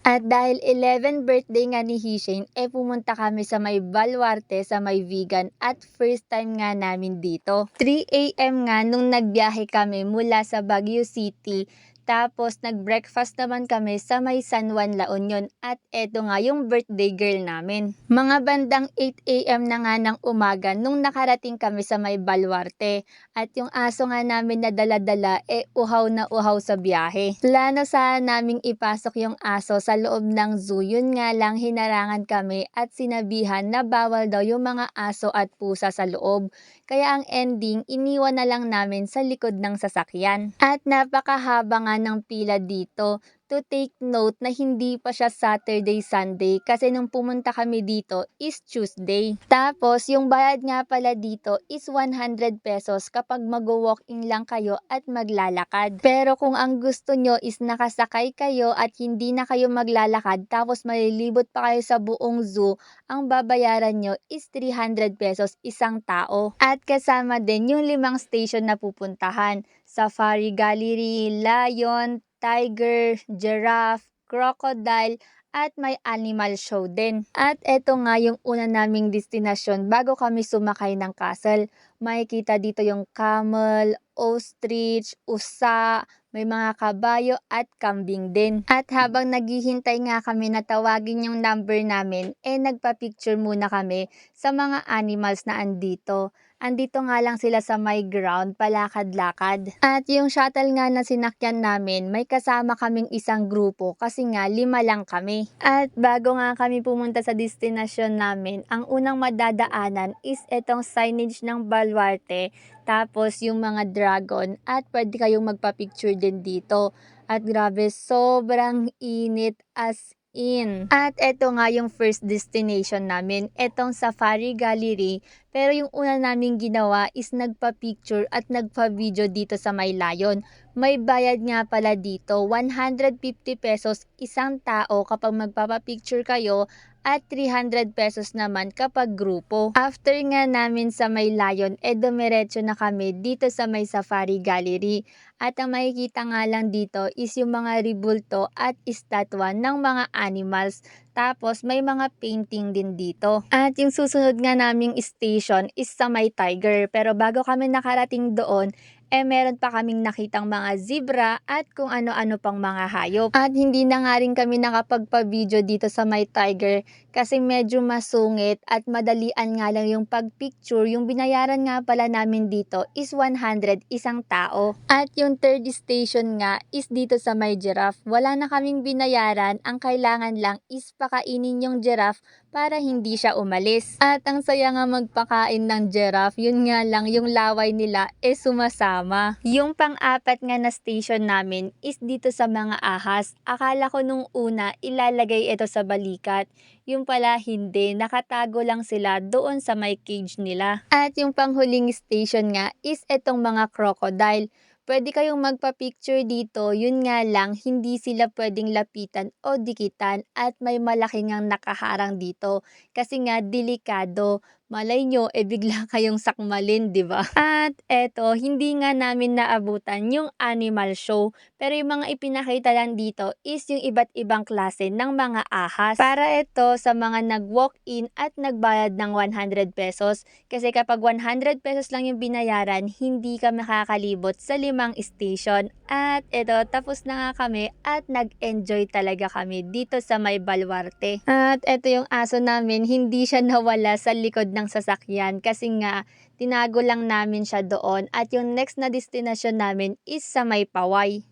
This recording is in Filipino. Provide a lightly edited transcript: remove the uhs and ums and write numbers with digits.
At dahil 11 birthday nga ni Hishane, pumunta kami sa may Baluarte, sa may vegan, at first time nga namin dito. 3 AM nga nung nagbiyahe kami mula sa Baguio City. Tapos nag-breakfast naman kami sa may San Juan, La Union, at eto nga yung birthday girl namin. Mga bandang 8 AM na nga ng umaga nung nakarating kami sa may Baluarte, at yung aso nga namin na dala-dala uhaw na uhaw sa biyahe. Plano sana naming ipasok yung aso sa loob ng zoo, yun nga lang hinarangan kami at sinabihan na bawal daw yung mga aso at pusa sa loob. Kaya ang ending, iniwan na lang namin sa likod ng sasakyan. At napakahaba nga ng pila dito. To take note na hindi pa siya Saturday, Sunday kasi nung pumunta kami dito is Tuesday. Tapos yung bayad nga pala dito is 100 pesos kapag mag-walk-in lang kayo at maglalakad. Pero kung ang gusto nyo is nakasakay kayo at hindi na kayo maglalakad tapos malilibot pa kayo sa buong zoo, ang babayaran nyo is 300 pesos isang tao. At kasama din yung 5 station na pupuntahan: Safari Gallery, Lion, Tiger, Giraffe, Crocodile, at may animal show din. At eto nga yung una naming destinasyon bago kami sumakay ng castle. Makikita dito yung camel, ostrich, usa, may mga kabayo at kambing din. At habang naghihintay nga kami na tawagin yung number namin, nagpa-picture muna kami sa mga animals na andito. Andito nga lang sila sa my ground, palakad-lakad. At yung shuttle nga na sinakyan namin, may kasama kaming isang grupo kasi nga 5 lang kami. At bago nga kami pumunta sa destinasyon namin, ang unang madadaanan is etong signage ng Baluarte, tapos yung mga dragon, at pwede kayong magpa-picture din dito. At grabe, sobrang init as in. At eto nga yung first destination namin, etong Safari Gallery. Pero yung una naming ginawa is nagpa-picture at nagpa-video dito sa may Lion. May bayad nga pala dito, 150 pesos isang tao kapag magpapa-picture kayo, at 300 pesos naman kapag grupo. After nga namin sa may Lion, dumiretso na kami dito sa may Safari Gallery. At ang makikita nga lang dito is yung mga ribulto at estatwa ng mga animals. Tapos may mga painting din dito. At yung susunod nga naming station is sa may Tiger. Pero bago kami nakarating doon, meron pa kaming nakitang mga zebra at kung ano-ano pang mga hayop. At hindi na nga rin kami nakapagpa-video dito sa may Tiger kasi medyo masungit at madalian nga lang yung pag-picture. Yung binayaran nga pala namin dito is 100 isang tao. At yung third station nga is dito sa may giraffe. Wala na kaming binayaran, ang kailangan lang is pakainin yung giraffe para hindi siya umalis. At ang saya nga magpakain ng giraffe, yun nga lang yung laway nila sumasama. Yung pang-apat nga na station namin is dito sa mga ahas. Akala ko nung una ilalagay ito sa balikat. Yung pala hindi, nakatago lang sila doon sa may cage nila. At yung panghuling station nga is etong mga crocodile. Pwede kayong magpa-picture dito, yun nga lang hindi sila pwedeng lapitan o dikitan at may malaki ngang nakaharang dito kasi nga delikado. Malay nyo, bigla kayong sakmalin, di ba? At eto, hindi nga namin naabutan yung animal show. Pero yung mga ipinakita lang dito is yung iba't ibang klase ng mga ahas. Para ito sa mga nag-walk-in at nagbayad ng 100 pesos. Kasi kapag 100 pesos lang yung binayaran, hindi ka makakalibot sa 5 station. At eto, tapos na nga kami at nag-enjoy talaga kami dito sa may Baluarte. At eto yung aso namin, hindi siya nawala sa likod ng sasakyan kasi nga tinago lang namin siya doon. At yung next na destination namin is sa may Paway.